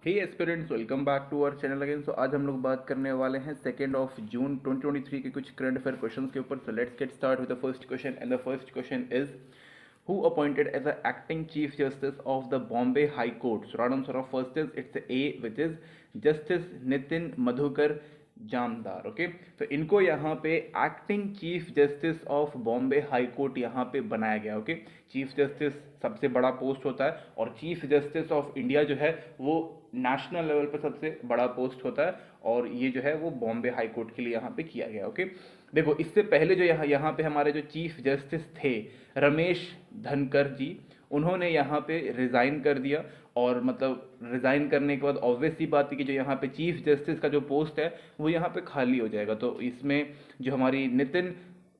Hey aspirants, welcome back to our channel again. So आज हम लोग बात करने वाले हैं 2 जून 2023 के कुछ करंट अफेयर क्वेश्चंस के ऊपर। So let's get start with the first question and the first question is who appointed as the acting chief justice of the Bombay High Court? So right answer of first is it's A, which is Justice Nitin Madhukar Jamdar. Okay, तो इनको यहाँ पे acting chief justice of Bombay high court यहाँ पे बनाया गया। Okay, chief justice सबसे बड़ा पोस्ट होता है और चीफ जस्टिस ऑफ इंडिया जो है वो नेशनल लेवल पर सबसे बड़ा पोस्ट होता है, और ये जो है वो बॉम्बे हाई कोर्ट के लिए यहाँ पे किया गया। ओके, देखो इससे पहले जो यहाँ पे हमारे जो चीफ जस्टिस थे रमेश धनकर जी, उन्होंने यहाँ पे रिज़ाइन कर दिया। और मतलब रिज़ाइन करने के बाद ऑब्वियस सी बात है कि जो यहाँ पे चीफ जस्टिस का जो पोस्ट है वो यहाँ पे खाली हो जाएगा। तो इसमें जो हमारी नितिन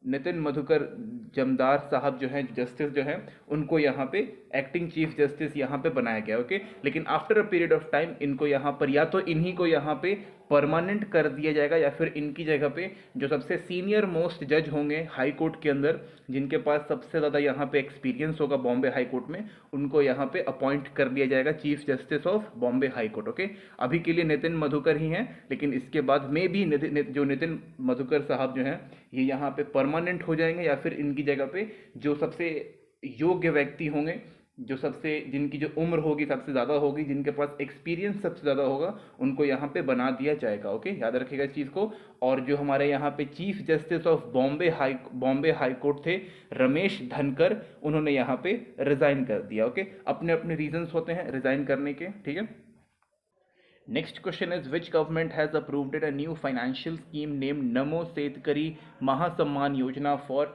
नितिन मधुकर जमदार साहब जो हैं जस्टिस जो हैं उनको यहाँ पे एक्टिंग चीफ जस्टिस यहाँ पे बनाया गया। ओके, लेकिन after a period of time इनको यहाँ पर या तो इन्हीं को यहाँ पे परमानेंट कर दिया जाएगा या फिर इनकी जगह पे जो सबसे सीनियर मोस्ट जज होंगे हाई कोर्ट के अंदर, जिनके पास सबसे ज़्यादा यहाँ पे एक्सपीरियंस होगा बॉम्बे हाई कोर्ट में, उनको यहाँ पे अपॉइंट कर दिया जाएगा chief justice of Bombay high court. Okay, अभी के लिए नितिन मधुकर ही हैं, लेकिन इसके बाद में भी जो नितिन मधुकर साहब जो हैं ये यहाँ पे परमानेंट हो जाएंगे या फिर इनकी जगह पे जो सबसे योग्य व्यक्ति होंगे, जो सबसे जिनकी जो उम्र होगी सबसे ज़्यादा होगी, जिनके पास एक्सपीरियंस सबसे ज़्यादा होगा, उनको यहाँ पे बना दिया जाएगा। ओके, याद रखिएगा इस चीज़ को। और जो हमारे यहाँ पे chief justice of Bombay high court थे रमेश धनकर, उन्होंने यहाँ पे रिज़ाइन कर दिया। ओके, अपने अपने रीजंस होते हैं रिज़ाइन करने के, ठीक है। Next question is which government has approved a new financial scheme named Namo Setkari Mahasamman Yojana for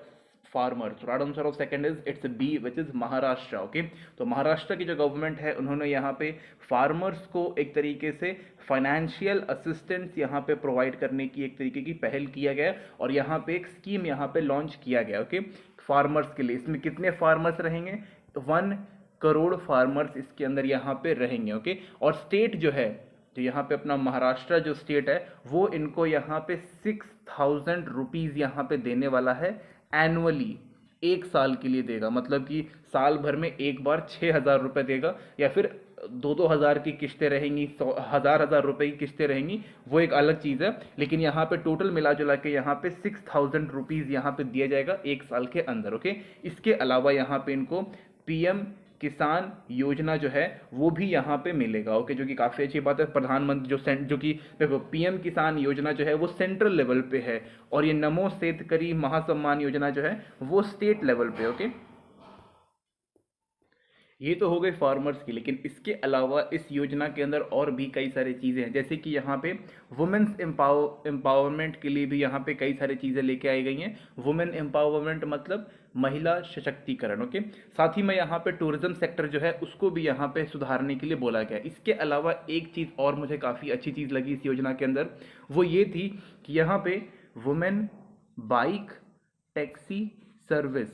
farmer. तो right answer of second is it's B, which is Maharashtra. Okay, तो महाराष्ट्र की जो गवर्नमेंट है उन्होंने यहाँ पे फार्मर्स को एक तरीके से फाइनेंशियल असिस्टेंस यहाँ पे प्रोवाइड करने की एक तरीके की पहल किया गया और यहाँ पे एक स्कीम यहाँ पे लॉन्च किया गया। ओके, फार्मर्स के लिए। इसमें कितने फार्मर्स रहेंगे? 1 करोड़ फार्मर्स इसके अंदर यहाँ पे रहेंगे। ओके, और स्टेट जो है, तो यहाँ पे अपना महाराष्ट्र जो स्टेट है वो इनको यहाँ पे 6,000 रुपीज़ यहाँ पे देने वाला है एनुअली, 1 साल के लिए देगा। मतलब कि साल भर में एक बार 6,000 रुपये देगा, या फिर 2-2 हज़ार की किस्तें रहेंगी, 1,000 रुपये की किस्तें रहेंगी, वो एक अलग चीज़ है। लेकिन यहाँ पे टोटल मिला जुला के यहाँ पे 6,000 रुपीज़ यहाँ पे दिया जाएगा 1 साल के अंदर। ओके, इसके अलावा यहाँ पे इनको पीएम किसान योजना जो है वो भी यहाँ पे मिलेगा। ओके, जो कि काफ़ी अच्छी बात है। प्रधानमंत्री जो कि देखो पीएम किसान योजना जो है वो सेंट्रल लेवल पे है, और ये नमो सेतकरी महासम्मान योजना जो है वो स्टेट लेवल पे। ओके, ये तो हो गए फार्मर्स की, लेकिन इसके अलावा इस योजना के अंदर और भी कई सारी चीज़ें हैं, जैसे कि यहाँ पे वुमेन्स एम्पावरमेंट के लिए भी यहाँ पे कई सारी चीज़ें लेके आई गई हैं। वुमेन एम्पावरमेंट मतलब महिला सशक्तिकरण। ओके, साथ ही में यहाँ पे टूरिज्म सेक्टर जो है उसको भी यहाँ पे सुधारने के लिए बोला गया। इसके अलावा एक चीज़ और मुझे काफ़ी अच्छी चीज़ लगी इस योजना के अंदर, वो ये थी कि यहाँ पे वुमेन बाइक टैक्सी सर्विस,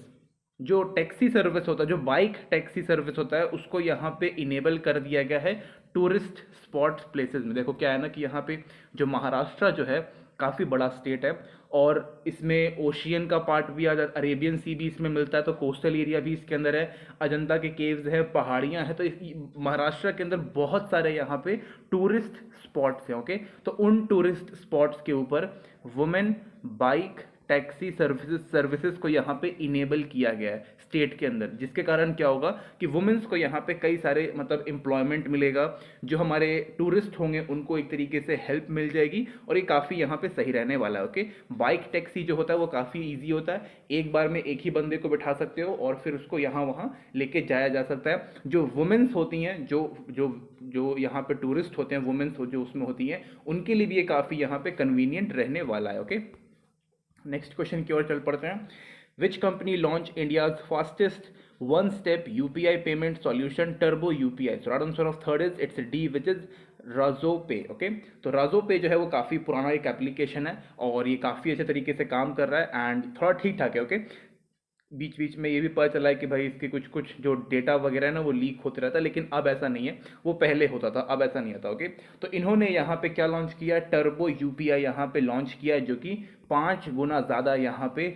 जो टैक्सी सर्विस होता है, जो बाइक टैक्सी सर्विस होता है, उसको यहाँ पे इनेबल कर दिया गया है टूरिस्ट स्पॉट्स प्लेसेस में। देखो क्या है ना कि यहाँ पे जो महाराष्ट्र जो है काफ़ी बड़ा स्टेट है, और इसमें ओशियन का पार्ट भी आ जाता, अरेबियन सी भी इसमें मिलता है, तो कोस्टल एरिया भी इसके अंदर है, अजंता के केव्स है, पहाड़ियाँ हैं, तो महाराष्ट्र के अंदर बहुत सारे यहाँ पे टूरिस्ट स्पॉट्स हैं। ओके, तो उन टूरिस्ट स्पॉट्स के ऊपर वुमेन बाइक टैक्सी सर्विसेज को यहाँ पे इनेबल किया गया है स्टेट के अंदर, जिसके कारण क्या होगा कि वुमेन्स को यहाँ पे कई सारे मतलब एम्प्लॉयमेंट मिलेगा, जो हमारे टूरिस्ट होंगे उनको एक तरीके से हेल्प मिल जाएगी, और ये काफ़ी यहाँ पे सही रहने वाला है। ओके, बाइक टैक्सी जो होता है वो काफ़ी ईजी होता है, एक बार में एक ही बंदे को बिठा सकते हो और फिर उसको यहाँ वहाँ लेके जाया जा सकता है। जो वुमेन्स होती हैं, जो जो जो यहाँ पे टूरिस्ट होते हैं, वुमेन्स जो उसमें होती हैं, उनके लिए भी ये काफ़ी यहाँ पे कन्वीनियंट रहने वाला है। ओके, नेक्स्ट क्वेश्चन की ओर चल पड़ते हैं। Which company launch India's fastest one step UPI payment solution turbo UPI? So right answer of third is it's D, which is राजो पे। ओके, तो राजो पे जो है वो काफ़ी पुराना एक एप्लीकेशन है और ये काफ़ी अच्छे तरीके से काम कर रहा है एंड थोड़ा ठीक ठाक है। ओके, बीच बीच में ये भी पता चला है कि भाई इसके कुछ कुछ जो डेटा वगैरह है ना वो लीक होते रहता है, लेकिन अब ऐसा नहीं है, वो पहले होता था, अब ऐसा नहीं होता। ओके, तो इन्होंने यहाँ पे क्या लॉन्च किया? टर्बो यूपीआई यहाँ पे लॉन्च किया है, जो कि 5 गुना ज़्यादा यहाँ पे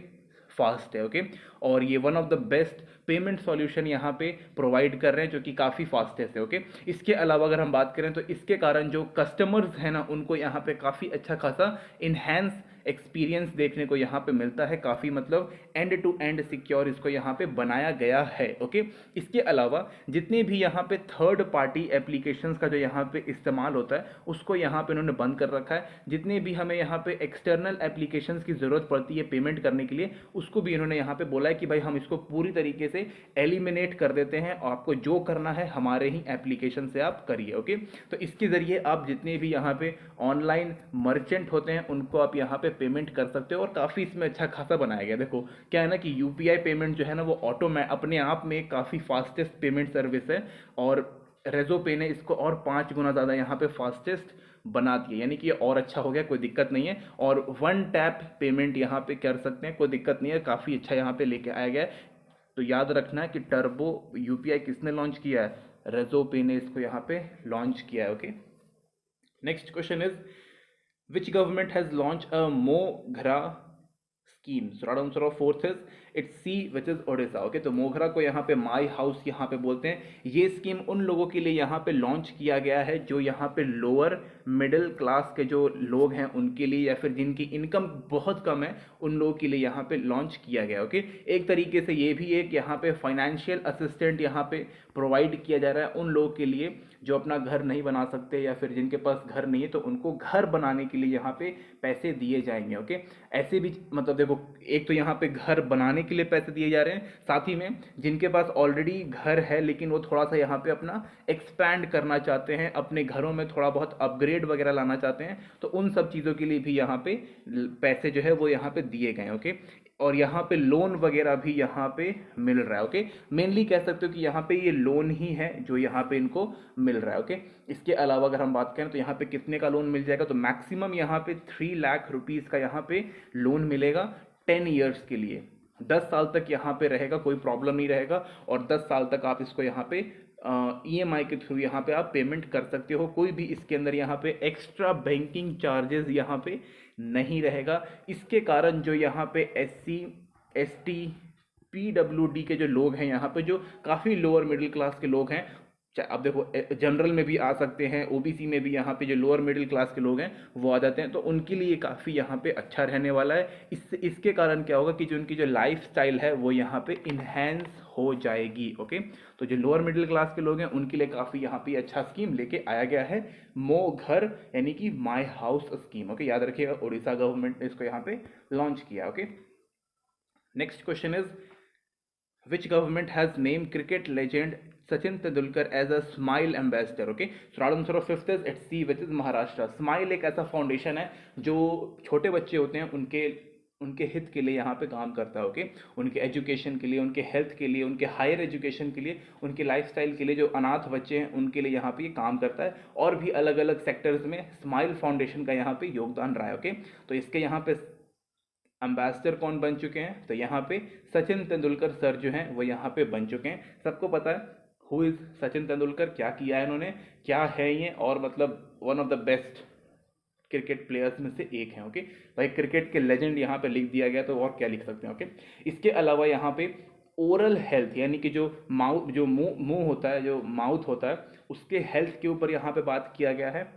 फास्ट है। ओके, और ये one of the best payment solution यहाँ पे प्रोवाइड कर रहे हैं जो कि काफ़ी फास्टेस्ट है। ओके, इसके अलावा अगर हम बात करें तो इसके कारण जो कस्टमर्स हैं ना उनको यहाँ पे काफ़ी अच्छा खासा इन्हेंस एक्सपीरियंस देखने को यहाँ पे मिलता है, काफ़ी मतलब एंड टू एंड सिक्योर इसको यहाँ पे बनाया गया है। ओके, इसके अलावा जितने भी यहाँ पे थर्ड पार्टी एप्लीकेशंस का जो यहाँ पे इस्तेमाल होता है उसको यहाँ पे उन्होंने बंद कर रखा है। जितने भी हमें यहाँ पे एक्सटर्नल एप्लीकेशंस की ज़रूरत पड़ती है पेमेंट करने के लिए उसको भी इन्होंने यहाँ पे बोला है कि भाई हम इसको पूरी तरीके से एलिमिनेट कर देते हैं और आपको जो करना है हमारे ही एप्लीकेशन से आप करिए। ओके, तो इसके ज़रिए आप जितने भी यहाँ पे ऑनलाइन मर्चेंट होते हैं उनको आप यहाँ पे पेमेंट कर सकते हो और काफ़ी इसमें अच्छा खासा बनाया गया। देखो क्या है ना कि यूपीआई पेमेंट जो है ना वो अपने आप में काफ़ी फास्टेस्ट पेमेंट सर्विस है और रेजो पे ने इसको और 5 गुना ज़्यादा यहाँ पे फास्टेस्ट बना दिया, यानी कि ये और अच्छा हो गया, कोई दिक्कत नहीं है। और वन टैप पेमेंट यहाँ पे कर सकते हैं, कोई दिक्कत नहीं है, काफ़ी अच्छा यहाँ पे लेके आया गया है। तो याद रखना है कि टर्बो यूपीआई किसने लॉन्च किया है, रेजो पे ने इसको यहाँ पे लॉन्च किया है। Okay, next question is which government has launched a मोघरा scheme? So right answer of fourth is it's C, which is Odisha. Okay, तो मोघरा को यहाँ पे माई हाउस यहाँ पे बोलते हैं। ये स्कीम उन लोगों के लिए यहाँ पे लॉन्च किया गया है जो यहाँ पे लोअर मिडिल क्लास के जो लोग हैं उनके लिए, या फिर जिनकी इनकम बहुत कम है उन लोगों के लिए यहाँ पे लॉन्च किया गया। ओके, एक तरीके से ये भी एक यहाँ पे फाइनेंशियल असिस्टेंट यहाँ पे प्रोवाइड किया जा रहा है उन लोगों के लिए जो अपना घर नहीं बना सकते या फिर जिनके पास घर नहीं है, तो उनको घर बनाने के लिए यहाँ पे पैसे दिए जाएंगे। ओके, ऐसे भी मतलब देखो एक तो यहाँ पे घर बनाने के लिए पैसे दिए जा रहे हैं, साथ ही में जिनके पास ऑलरेडी घर है लेकिन वो थोड़ा सा यहाँ पे अपना एक्सपैंड करना चाहते हैं, अपने घरों में थोड़ा बहुत अपग्रेड वगैरह लाना चाहते हैं, तो उन सब चीज़ों के लिए भी यहाँ पे पैसे जो है वो यहाँ पे दिए गए। ओके, और यहाँ पे लोन वगैरह भी यहाँ पे मिल रहा है। ओके, मेनली कह सकते हो कि यहाँ पे ये लोन ही है जो यहाँ पे इनको मिल रहा है। ओके, इसके अलावा अगर हम बात करें तो यहाँ पे कितने का लोन मिल जाएगा, तो मैक्सिमम यहाँ पे 3 लाख रुपीज़ का यहाँ पे लोन मिलेगा 10 ईयर्स के लिए। 10 साल तक यहाँ पे रहेगा, कोई प्रॉब्लम नहीं रहेगा, और 10 साल तक आप इसको यहाँ पे EMI के थ्रू यहाँ पे आप पेमेंट कर सकते हो। कोई भी इसके अंदर यहाँ पे एक्स्ट्रा बैंकिंग चार्जेस यहाँ पे नहीं रहेगा। इसके कारण जो यहाँ पे SC ST PWD के जो लोग हैं यहाँ पे, जो काफ़ी लोअर मिडिल क्लास के लोग हैं, अब देखो जनरल में भी आ सकते हैं, OBC में भी यहाँ पे जो लोअर मिडिल क्लास के लोग हैं वो आ जाते हैं, तो उनके लिए काफ़ी यहाँ पे अच्छा रहने वाला है। इसके कारण क्या होगा कि जो उनकी जो लाइफ स्टाइल है वो यहाँ पे इन्हेंस हो जाएगी। ओके, तो जो लोअर मिडिल क्लास के लोग हैं उनके लिए काफ़ी यहाँ पे अच्छा स्कीम लेके आया गया है, मो घर यानी कि माई हाउस स्कीम। ओके, याद रखिएगा उड़ीसा गवर्नमेंट ने इसको यहाँ पे लॉन्च किया। Okay, next question is which government has named cricket legend Sachin Tendulkar as a Smile Ambassador? Okay, so right answer of fifth is it's C, which is Maharashtra. Smile एक ऐसा foundation है जो छोटे बच्चे होते हैं उनके हित के लिए यहाँ पे काम करता है। ओके, उनके एजुकेशन के लिए, उनके हेल्थ के लिए, उनके हायर एजुकेशन के लिए, उनके लाइफस्टाइल के लिए, जो अनाथ बच्चे हैं उनके लिए यहाँ पे ये काम करता है, और भी अलग अलग सेक्टर्स में स्माइल फाउंडेशन का यहाँ पे योगदान रहा है। ओके, तो इसके यहाँ पे एम्बेसडर कौन बन चुके हैं, तो यहाँ पे सचिन तेंदुलकर सर जो हैं वो यहाँ पे बन चुके हैं। सबको पता है हु इज सचिन तेंदुलकर, क्या किया है इन्होंने, क्या है ये, और मतलब one of the best cricket players में से एक है। ओके, भाई क्रिकेट के लेजेंड यहाँ पे लिख दिया गया, तो और क्या लिख सकते हैं। ओके, इसके अलावा यहाँ पे ओरल हेल्थ यानी कि जो मुंह होता है, जो माउथ होता है, उसके हेल्थ के ऊपर यहाँ पे बात किया गया है।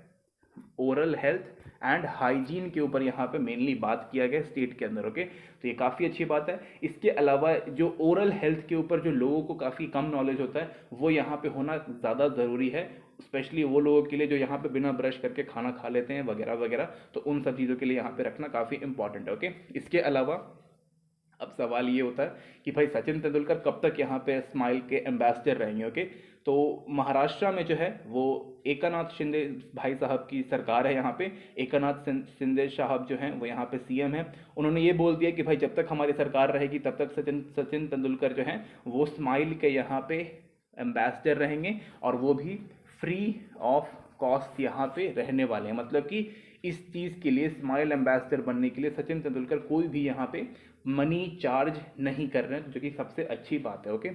ओरल हेल्थ एंड हाइजीन के ऊपर यहाँ पे मेनली बात किया गया स्टेट के अंदर। ओके, तो ये काफ़ी अच्छी बात है। इसके अलावा जो ओरल हेल्थ के ऊपर जो लोगों को काफ़ी कम नॉलेज होता है वो यहाँ पे होना ज़्यादा ज़रूरी है, स्पेशली वो लोगों के लिए जो यहाँ पे बिना ब्रश करके खाना खा लेते हैं वगैरह वगैरह, तो उन सब चीज़ों के लिए यहाँ पे रखना काफ़ी इंपॉर्टेंट है। ओके, इसके अलावा अब सवाल ये होता है कि भाई सचिन तेंदुलकर कब तक यहाँ पे स्माइल के एम्बेसडर रहेंगे। ओके, तो महाराष्ट्र में जो है वो एकनाथ शिंदे भाई साहब की सरकार है। यहाँ पे एकनाथ शिंदे साहब जो हैं वो यहाँ पे CM हैं। उन्होंने ये बोल दिया कि भाई जब तक हमारी सरकार रहेगी तब तक सचिन तेंदुलकर जो हैं वो स्माइल के यहाँ पे एम्बेसडर रहेंगे, और वो भी फ्री ऑफ कॉस्ट यहाँ पे रहने वाले हैं। मतलब कि इस चीज़ के लिए, स्माइल एम्बेसडर बनने के लिए सचिन तेंदुलकर कोई भी यहाँ पे मनी चार्ज नहीं कर रहे हैं, जो कि सबसे अच्छी बात है। Okay,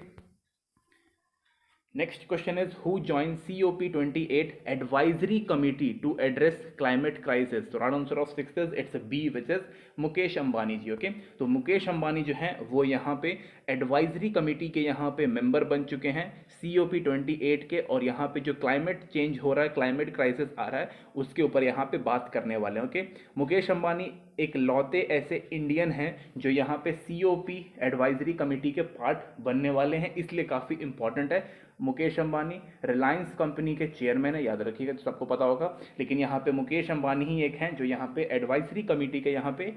Next question is who joined COP28 advisory committee to address climate crisis? So right answer of 6 is it's a B, which is Mukesh Ambani ji. Okay, तो मुकेश अंबानी जो हैं वो यहाँ पे एडवाइजरी कमेटी के यहाँ पे मेंबर बन चुके हैं COP28 के, और यहाँ पे जो क्लाइमेट चेंज हो रहा है, क्लाइमेट क्राइसिस आ रहा है, उसके ऊपर यहाँ पे बात करने वाले हैं. ओके, मुकेश अंबानी एक लौते ऐसे इंडियन हैं जो यहाँ पे COP एडवाइजरी कमेटी के पार्ट बनने वाले हैं, इसलिए काफ़ी इंपॉर्टेंट है. मुकेश अंबानी रिलायंस कंपनी के चेयरमैन है, याद रखिएगा, तो सबको पता होगा, लेकिन यहाँ पे मुकेश अंबानी ही एक हैं जो यहाँ पे एडवाइजरी कमेटी के यहाँ पे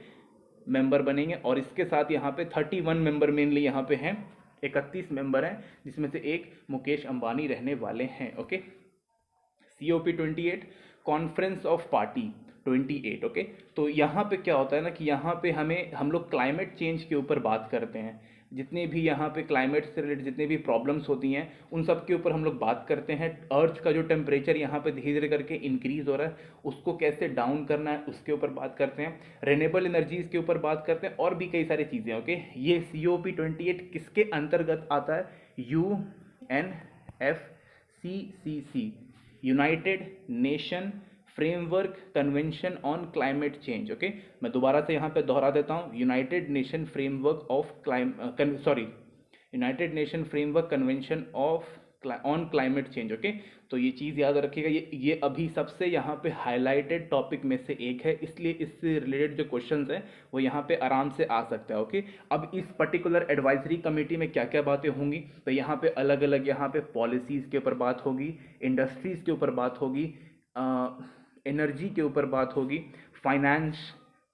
मेंबर बनेंगे. और इसके साथ यहाँ पे 31 मेंबर मेनली यहाँ पे हैं, 31 मेंबर हैं, जिसमें से एक मुकेश अंबानी रहने वाले हैं. Okay, COP28 conference of party 28. Okay, तो यहाँ पे क्या होता है ना कि यहाँ पे हम लोग क्लाइमेट चेंज के ऊपर बात करते हैं. जितने भी यहाँ पे क्लाइमेट से रिलेटेड जितने भी प्रॉब्लम्स होती हैं उन सब के ऊपर हम लोग बात करते हैं. अर्थ का जो टेम्परेचर यहाँ पे धीरे धीरे करके इंक्रीज हो रहा है, उसको कैसे डाउन करना है उसके ऊपर बात करते हैं. रिन्यूएबल एनर्जीज के ऊपर बात करते हैं, और भी कई सारी चीज़ें. ओके, ये COP28 किसके अंतर्गत आता है? UNFCCC, United nation framework convention on climate change. Okay, मैं दोबारा से यहाँ पे दोहरा देता हूँ, United nation framework United nation framework convention on climate change. Okay, तो ये चीज़ याद रखिएगा, ये अभी सबसे यहाँ पे हाईलाइटेड टॉपिक में से एक है, इसलिए इससे रिलेटेड जो क्वेश्चंस हैं वो यहाँ पे आराम से आ सकता है. ओके, अब इस पर्टिकुलर एडवाइजरी कमेटी में क्या क्या बातें होंगी, तो यहाँ पे अलग अलग यहाँ पे पॉलिसीज़ के ऊपर बात होगी, इंडस्ट्रीज़ के ऊपर बात होगी, एनर्जी के ऊपर बात होगी, फाइनेंस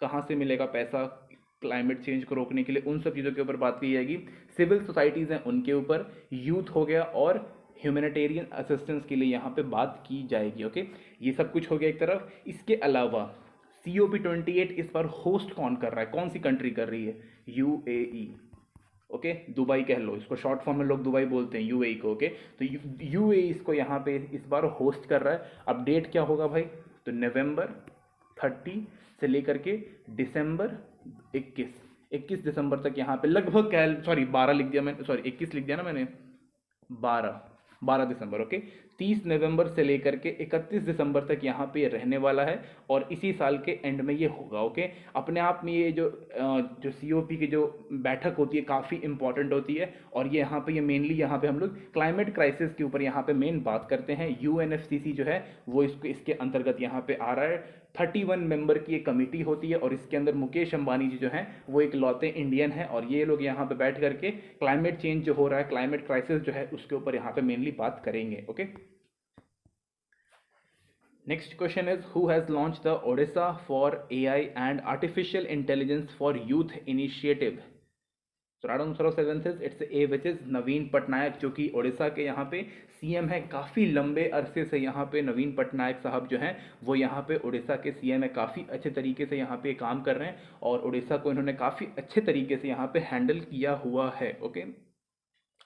कहाँ से मिलेगा पैसा क्लाइमेट चेंज को रोकने के लिए, उन सब चीज़ों के ऊपर बात की जाएगी. सिविल सोसाइटीज़ हैं उनके ऊपर, यूथ हो गया, और ह्यूमैनिटेरियन असिस्टेंस के लिए यहाँ पे बात की जाएगी. ओके, ये सब कुछ हो गया एक तरफ. इसके अलावा COP28 इस बार होस्ट कौन कर रहा है, कौन सी कंट्री कर रही है? UAE. ओके, दुबई कह लो, इसको शॉर्ट फॉर्म में लोग दुबई बोलते हैं, UAE को. ओके, तो UAE इसको यहाँ पे इस बार होस्ट कर रहा है. अब डेट क्या होगा भाई? तो नवंबर 30 से लेकर के दिसंबर 21 दिसंबर तक यहाँ पे लगभग 12 लिख दिया मैंने, 21 लिख दिया ना मैंने, 12 दिसंबर. ओके, 30 नवंबर से लेकर के 31 दिसंबर तक यहाँ पे ये रहने वाला है, और इसी साल के एंड में ये होगा. ओके, अपने आप में ये जो COP की जो बैठक होती है काफ़ी इंपॉर्टेंट होती है, और ये यहाँ पे ये मेनली यहाँ पे हम लोग क्लाइमेट क्राइसिस के ऊपर यहाँ पे मेन बात करते हैं. UNFCCC जो है वो इसके अंतर्गत यहाँ पे आ रहा है. 31 मेंबर की एक कमेटी होती है, और इसके अंदर मुकेश अंबानी जी जो हैं वो एक लौते इंडियन हैं, और ये लोग यहाँ पे बैठ करके क्लाइमेट चेंज जो हो रहा है, क्लाइमेट क्राइसिस जो है उसके ऊपर यहाँ पे मेनली बात करेंगे. Okay, next question is who has launch the Odisha for AI and artificial intelligence for youth initiative. तो right answer of 7th is it's A, which is Naveen Patnaik, जो कि ओडिशा के यहाँ पे CM है. काफ़ी लंबे अरसे से यहाँ पे नवीन पटनायक साहब जो हैं वो यहाँ पे ओडिशा के CM है. काफ़ी अच्छे तरीके से यहाँ पे काम कर रहे हैं, और ओडिशा को इन्होंने काफ़ी अच्छे तरीके से यहाँ पे हैंडल किया हुआ है. ओके,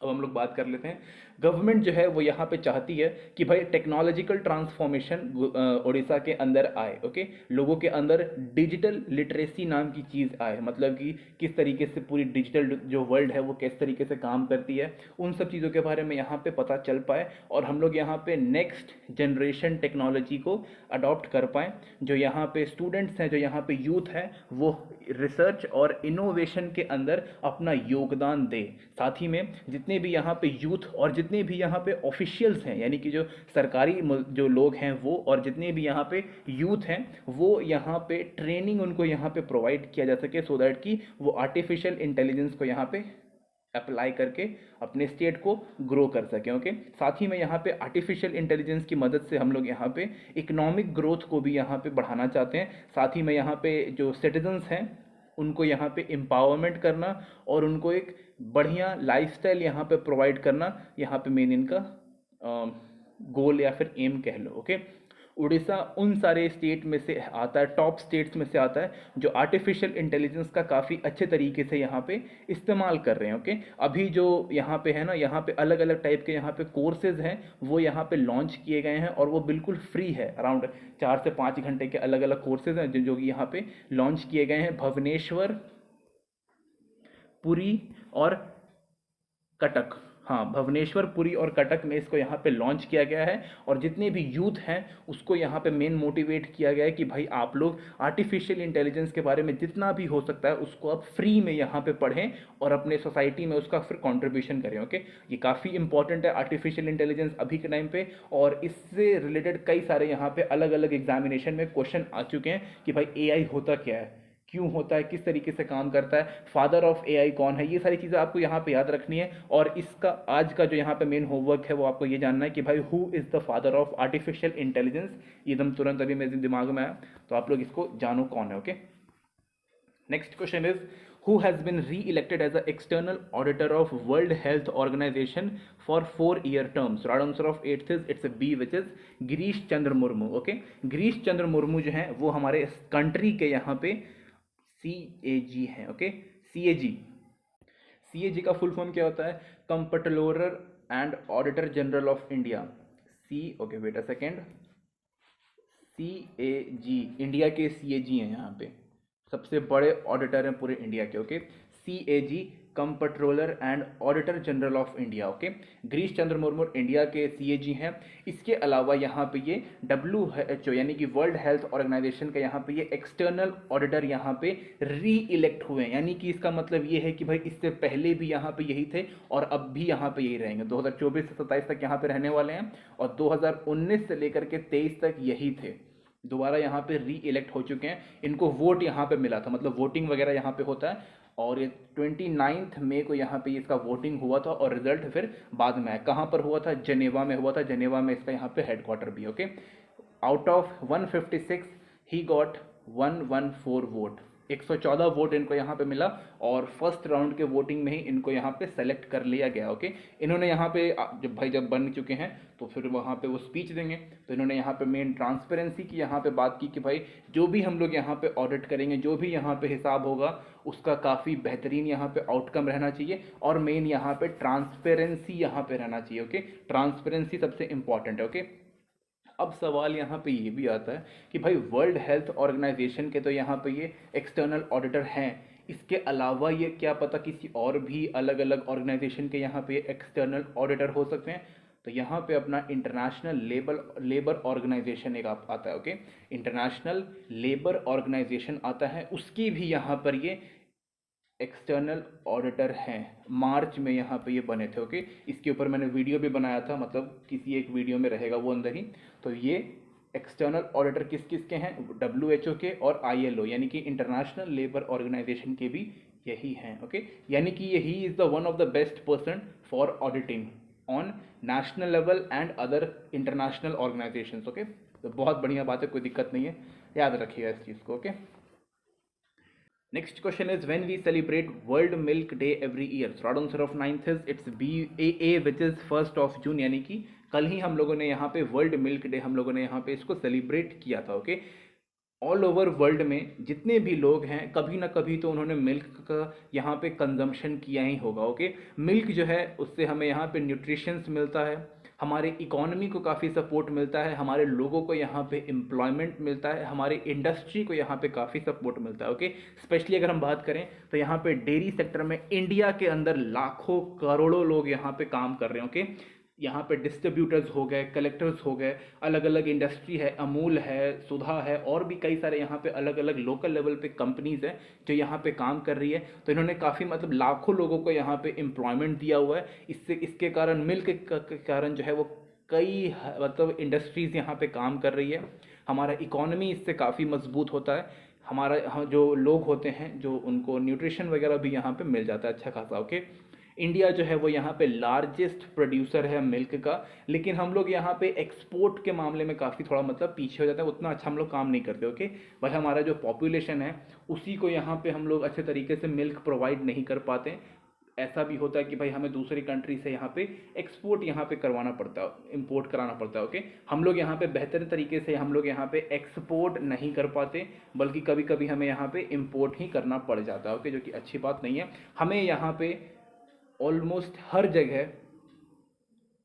अब हम लोग बात कर लेते हैं. गवर्नमेंट जो है वो यहाँ पे चाहती है कि भाई टेक्नोलॉजिकल ट्रांसफॉर्मेशन ओडिशा के अंदर आए. ओके, लोगों के अंदर डिजिटल लिटरेसी नाम की चीज़ आए, मतलब कि किस तरीके से पूरी डिजिटल जो वर्ल्ड है वो किस तरीके से काम करती है, उन सब चीज़ों के बारे में यहाँ पे पता चल पाए, और हम लोग यहाँ पे नेक्स्ट जनरेशन टेक्नोलॉजी को अडॉप्ट कर पाएँ. जो यहाँ पे स्टूडेंट्स हैं, जो यहाँ पे यूथ है, वो रिसर्च और इनोवेशन के अंदर अपना योगदान दे. साथ ही में जितने भी यहाँ पे यूथ और जितने भी यहाँ पे ऑफिशियल्स हैं, यानी कि जो सरकारी जो लोग हैं वो, और जितने भी यहाँ पे यूथ हैं वो यहाँ पे ट्रेनिंग उनको यहाँ पे प्रोवाइड किया जा सके, सो दैट कि वो आर्टिफिशियल इंटेलिजेंस को यहाँ पे अप्लाई करके अपने स्टेट को ग्रो कर सकें. ओके, साथ ही में यहाँ पे आर्टिफिशियल इंटेलिजेंस की मदद से हम लोग यहाँ पे इकोनॉमिक ग्रोथ को भी यहाँ पे बढ़ाना चाहते हैं. साथ ही में यहाँ पे जो सिटीजन्स हैं उनको यहाँ पे एम्पावरमेंट करना, और उनको एक बढ़िया लाइफस्टाइल यहाँ पे प्रोवाइड करना, यहाँ पे मेन इनका गोल या फिर एम कह लो. ओके, उड़ीसा उन सारे स्टेट में से आता है, टॉप स्टेट्स में से आता है, जो आर्टिफिशियल इंटेलिजेंस का काफ़ी अच्छे तरीके से यहाँ पे इस्तेमाल कर रहे हैं. ओके, अभी जो यहाँ पे है ना, यहाँ पे अलग अलग टाइप के यहाँ पे कोर्सेज हैं वो यहाँ पे लॉन्च किए गए हैं, और वो बिल्कुल फ्री है. अराउंड 4 से 5 घंटे के अलग अलग कोर्सेज हैं जो कि यहाँ पे लॉन्च किए गए हैं. भुवनेश्वर, पुरी और कटक, हाँ, भुवनेश्वर, पुरी और कटक में इसको यहाँ पे लॉन्च किया गया है और जितने भी यूथ हैं उसको यहाँ पे मेन मोटिवेट किया गया है कि भाई आप लोग आर्टिफिशियल इंटेलिजेंस के बारे में जितना भी हो सकता है उसको आप फ्री में यहाँ पे पढ़ें और अपने सोसाइटी में उसका फिर कंट्रीब्यूशन करें। ओके, ये काफ़ी इंपॉर्टेंट है आर्टिफिशियल इंटेलिजेंस अभी के टाइम पे, और इससे रिलेटेड कई सारे यहाँ पे अलग अलग एग्जामिनेशन में क्वेश्चन आ चुके हैं कि भाई एआई होता क्या है, क्यों होता है, किस तरीके से काम करता है, फादर ऑफ एआई कौन है, ये सारी चीज़ें आपको यहाँ पे याद रखनी है। और इसका आज का जो यहाँ पे मेन होमवर्क है वो आपको ये जानना है कि भाई who is the father of artificial intelligence. एकदम तुरंत अभी मेरे दिमाग में आया, तो आप लोग इसको जानो कौन है। Okay, next question is who has been re-elected as an external auditor of World Health Organization for 4-year term? So right answer of 8th is it's a B, which is Girish Chandra Murmu. Okay, Girish Chandra Murmu जो हैं वो हमारे country के यहाँ पे CAG हैं। Okay, CAG का full form क्या होता है? Comptroller and auditor general of India. Okay wait a second, CAG India के CAG हैं, यहाँ पे सबसे बड़े ऑडिटर हैं पूरे इंडिया के। Okay, CAG comptroller and auditor general of India. Okay, Girish Chandra Murmu India के CAG हैं। इसके अलावा यहाँ पे ये WHO यानी कि वर्ल्ड हेल्थ ऑर्गेनाइजेशन का यहाँ पे ये एक्सटर्नल ऑडिटर यहाँ पे री इलेक्ट हुए हैं, यानी कि इसका मतलब ये है कि भाई इससे पहले भी यहाँ पे यही थे और अब भी यहाँ पे यही रहेंगे। 2024 से 27 तक यहाँ पे रहने वाले हैं और 2019 से लेकर के 23 तक यही थे, दोबारा यहाँ पे री इलेक्ट हो चुके हैं। इनको वोट यहाँ पे मिला था, मतलब वोटिंग वगैरह यहाँ पे होता है और ये 29 मई को यहाँ पे इसका वोटिंग हुआ था और रिजल्ट फिर बाद में आया। कहाँ पर हुआ था? जेनेवा में हुआ था। जेनेवा में इसका यहाँ पे हेडक्वार्टर भी। Okay, out of 156 he got 114 vote, 114 vote इनको यहाँ पे मिला और फर्स्ट राउंड के वोटिंग में ही इनको यहाँ पे सेलेक्ट कर लिया गया। ओके, इन्होंने यहाँ पे जब बन चुके हैं तो फिर वहाँ पे वो स्पीच देंगे, तो इन्होंने यहाँ पे मेन ट्रांसपेरेंसी की यहाँ पे बात की कि भाई जो भी हम लोग यहाँ पे ऑडिट करेंगे, जो भी यहाँ पे हिसाब होगा उसका काफ़ी बेहतरीन यहाँ पे आउटकम रहना चाहिए और मेन यहाँ पे ट्रांसपेरेंसी यहाँ पे रहना चाहिए। ओके, ट्रांसपेरेंसी सबसे इंपॉर्टेंट है। ओके, अब सवाल यहाँ पे ये भी आता है कि भाई वर्ल्ड हेल्थ ऑर्गेनाइजेशन के तो यहाँ पे ये एक्सटर्नल ऑडिटर हैं, इसके अलावा ये क्या पता किसी और भी अलग अलग ऑर्गेनाइजेशन के यहाँ पे एक्सटर्नल ऑडिटर हो सकते हैं। तो यहाँ पे अपना इंटरनेशनल लेबर ऑर्गेनाइजेशन एक आता है। ओके, इंटरनेशनल लेबर ऑर्गेनाइजेशन आता है, उसकी भी यहाँ पर ये एक्सटर्नल ऑडिटर हैं। मार्च में यहाँ पे ये बने थे। ओके, इसके ऊपर मैंने वीडियो भी बनाया था, मतलब किसी एक वीडियो में रहेगा वो अंदर ही। तो ये एक्सटर्नल ऑडिटर किस किस के हैं? WHO के और ILO यानी कि इंटरनेशनल लेबर ऑर्गेनाइजेशन के भी यही हैं। ओके, यानी कि यही is the one of the best person for auditing on national level and other international organisations. Okay, तो बहुत बढ़िया बात है, कोई दिक्कत नहीं है, याद रखिएगा इस चीज़ को। Okay, next question is when we celebrate World Milk Day every year? So right answer of 9th is it's BAA, which is 1st of June, यानी कि कल ही हम लोगों ने यहाँ पे वर्ल्ड मिल्क डे हम लोगों ने यहाँ पे इसको सेलिब्रेट किया था। ओके, ऑल ओवर वर्ल्ड में जितने भी लोग हैं कभी ना कभी तो उन्होंने मिल्क का यहाँ पे कंजम्पशन किया ही होगा। ओके, मिल्क जो है उससे हमें यहाँ पे न्यूट्रिशंस मिलता है, हमारे इकोनॉमी को काफ़ी सपोर्ट मिलता है, हमारे लोगों को यहाँ पे एम्प्लॉयमेंट मिलता है, हमारे इंडस्ट्री को यहाँ पे काफ़ी सपोर्ट मिलता है। ओके, स्पेशली अगर हम बात करें तो यहाँ पे डेयरी सेक्टर में इंडिया के अंदर लाखों करोड़ों लोग यहाँ पे काम कर रहे हैं। ओके, यहाँ पे डिस्ट्रीब्यूटर्स हो गए, कलेक्टर्स हो गए, अलग अलग इंडस्ट्री है, अमूल है, सुधा है, और भी कई सारे यहाँ पे अलग अलग लोकल लेवल पे कंपनीज हैं जो यहाँ पे काम कर रही है। तो इन्होंने काफ़ी मतलब लाखों लोगों को यहाँ पे एम्प्लॉयमेंट दिया हुआ है। इसके कारण मिल्क के कारण जो है वो कई मतलब इंडस्ट्रीज़ यहाँ पे काम कर रही है, हमारा इकोनॉमी इससे काफ़ी मजबूत होता है, हमारा जो लोग होते हैं जो उनको न्यूट्रिशन वगैरह भी यहाँ पे मिल जाता है अच्छा खासा। ओके, इंडिया जो है वो यहाँ पे लार्जेस्ट प्रोड्यूसर है मिल्क का, लेकिन हम लोग यहाँ पे एक्सपोर्ट के मामले में काफ़ी थोड़ा मतलब पीछे हो जाता है, उतना अच्छा हम लोग काम नहीं करते। ओके, भाई हमारा जो पॉपुलेशन है उसी को यहाँ पे हम लोग अच्छे तरीके से मिल्क प्रोवाइड नहीं कर पाते। ऐसा भी होता है कि भाई हमें दूसरी कंट्री से यहाँ पे एक्सपोर्ट यहाँ पे करवाना पड़ता है, इंपोर्ट कराना पड़ता है। ओके, हम लोग यहाँ पे बेहतर तरीके से हम लोग यहाँ पे एक्सपोर्ट नहीं कर पाते, बल्कि कभी कभी हमें यहाँ पे इंपोर्ट ही करना पड़ जाता है। ओके, जो कि अच्छी बात नहीं है। हमें यहाँ पे ऑलमोस्ट हर जगह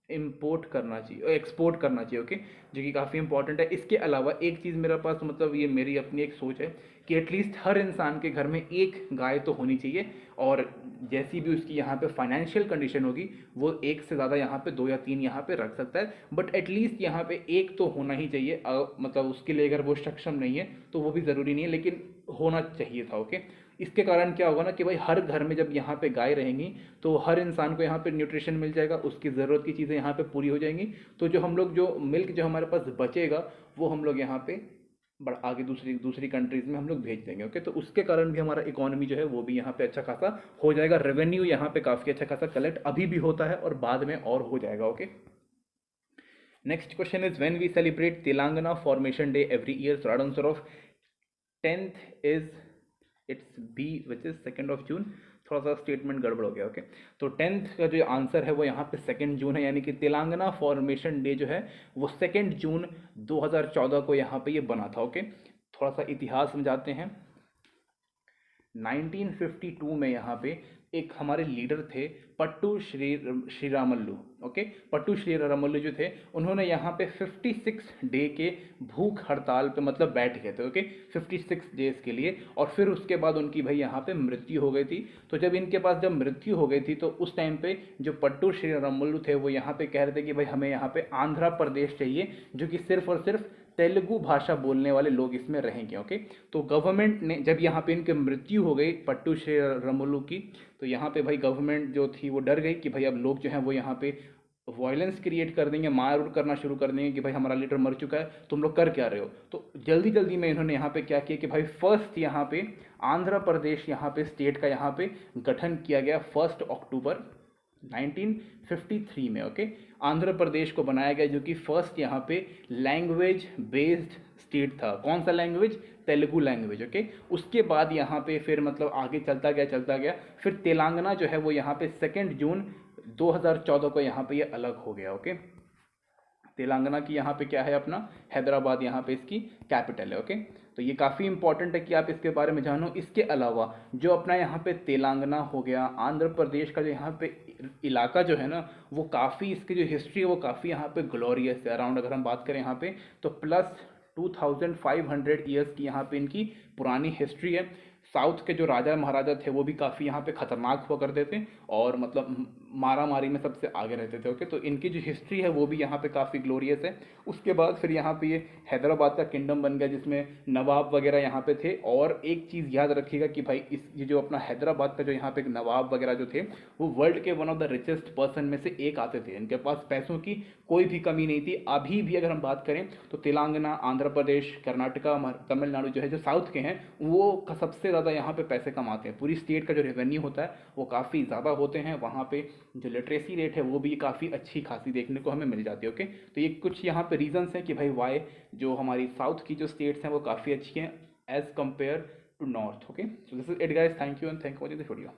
इंपोर्ट करना चाहिए, एक्सपोर्ट करना चाहिए। ओके, जो कि काफ़ी इंपॉर्टेंट है। इसके अलावा एक चीज़ मेरे पास मतलब ये मेरी अपनी एक सोच है कि एटलीस्ट हर इंसान के घर में एक गाय तो होनी चाहिए, और जैसी भी उसकी यहाँ पे फाइनेंशियल कंडीशन होगी वो एक से ज़्यादा यहाँ पे 2 या 3 यहाँ पे रख सकता है, बट एटलीस्ट यहाँ पे एक तो होना ही चाहिए। मतलब उसके लिए अगर वो सक्षम नहीं है तो वो भी ज़रूरी नहीं है, लेकिन होना चाहिए था। ओके, इसके कारण क्या होगा ना कि भाई हर घर में जब यहाँ पे गाय रहेंगी तो हर इंसान को यहाँ पे न्यूट्रिशन मिल जाएगा, उसकी ज़रूरत की चीज़ें यहाँ पे पूरी हो जाएंगी। तो जो हम लोग जो मिल्क जो हमारे पास बचेगा वो हम लोग यहाँ पे आगे दूसरी दूसरी कंट्रीज में हम लोग भेज देंगे। ओके, तो उसके कारण भी हमारा इकोनॉमी जो है वो भी यहाँ पे अच्छा खासा हो जाएगा, रेवेन्यू यहाँ पे काफ़ी अच्छा खासा कलेक्ट अभी भी होता है और बाद में और हो जाएगा। Okay, next question is when we celebrate Telangana formation day every year, so right answer of 10th is it's B which is 2 June. थोड़ा सा स्टेटमेंट गड़बड़ हो गया। ओके, तो 10th का जो आंसर है वो यहाँ पे 2 जून है, यानी कि तेलंगाना फॉर्मेशन डे जो है वो 2 जून 2014 को यहाँ पे ये बना था। ओके, थोड़ा सा इतिहास समझाते हैं। 1952 में यहाँ पे एक हमारे लीडर थे पट्टू श्रीरामल्लू। ओके, पट्टू श्रीरामल्लू जो थे उन्होंने यहाँ पे 56 डे के भूख हड़ताल पे मतलब बैठ गए थे। ओके, 56 डेज के लिए, और फिर उसके बाद उनकी भाई यहाँ पे मृत्यु हो गई थी। तो जब इनके पास जब मृत्यु हो गई थी तो उस टाइम पे जो पट्टू श्रीरामल्लू थे वो यहाँ पे कह रहे थे कि भाई हमें यहाँ पे आंध्र प्रदेश चाहिए जो कि सिर्फ और सिर्फ तेलुगु भाषा बोलने वाले लोग इसमें रहेंगे। ओके, तो गवर्नमेंट ने जब यहाँ पे इनकी मृत्यु हो गई पट्टू श्रीरामल्लू की, तो यहाँ पे भाई गवर्नमेंट जो थी वो डर गई कि भाई अब लोग जो हैं वो यहाँ पे वायलेंस क्रिएट कर देंगे, मार उड़ करना शुरू कर देंगे कि भाई हमारा लीडर मर चुका है, तुम लोग कर क्या रहे हो। तो जल्दी जल्दी में इन्होंने यहाँ पे क्या किया कि भाई फर्स्ट यहाँ पे आंध्र प्रदेश यहाँ पे स्टेट का यहाँ पे गठन किया गया 1 अक्टूबर 1953 में। ओके, आंध्र प्रदेश को बनाया गया जो कि फर्स्ट यहाँ पे लैंग्वेज बेस्ड स्टेट था। कौन सा लैंग्वेज? तेलुगु लैंग्वेज। ओके, उसके बाद यहाँ पे फिर मतलब आगे चलता गया फिर तेलंगाना जो है वो यहाँ पे 2 जून 2014 को यहाँ पे ये अलग हो गया। ओके, तेलंगाना की यहाँ पे क्या है अपना हैदराबाद यहाँ पे इसकी कैपिटल है। ओके, तो ये काफ़ी इंपॉर्टेंट है कि आप इसके बारे में जानो। इसके अलावा जो अपना यहाँ पे तेलंगाना हो गया, आंध्र प्रदेश का जो यहाँ पे इलाका जो है ना वो काफ़ी, इसकी जो हिस्ट्री है वो काफ़ी यहाँ पे ग्लोरियस है। अराउंड अगर हम बात करें यहाँ पे तो प्लस 2500 ईयर्स की यहाँ पे इनकी पुरानी हिस्ट्री है। साउथ के जो राजा महाराजा थे वो भी काफ़ी यहाँ पे खतरनाक हुआ करते थे और मतलब मारा मारी में सबसे आगे रहते थे। ओके, तो इनकी जो हिस्ट्री है वो भी यहाँ पे काफ़ी ग्लोरियस है। उसके बाद फिर यहाँ पे ये हैदराबाद का किंगडम बन गया जिसमें नवाब वगैरह यहाँ पे थे। और एक चीज़ याद रखिएगा कि भाई ये जो अपना हैदराबाद का जो यहाँ पे नवाब वगैरह जो थे वो वर्ल्ड के one of the richest person में से एक आते थे। इनके पास पैसों की कोई भी कमी नहीं थी। अभी भी अगर हम बात करें तो तेलंगाना, आंध्र प्रदेश, कर्नाटका, तमिलनाडु जो है जो साउथ के हैं वो सबसे ज़्यादा यहाँ पे पैसे कमाते हैं। पूरी स्टेट का जो रेवेन्यू होता है वो काफ़ी ज़्यादा होते हैं। वहाँ पे जो लिटरेसी रेट है वो भी काफ़ी अच्छी खासी देखने को हमें मिल जाती है। ओके, तो ये कुछ यहाँ पे रीजंस हैं कि भाई वाई जो हमारी साउथ की जो स्टेट्स हैं वो काफ़ी अच्छी हैं as compare to north. Okay, so this is it guys, thank you and thank for watching this video.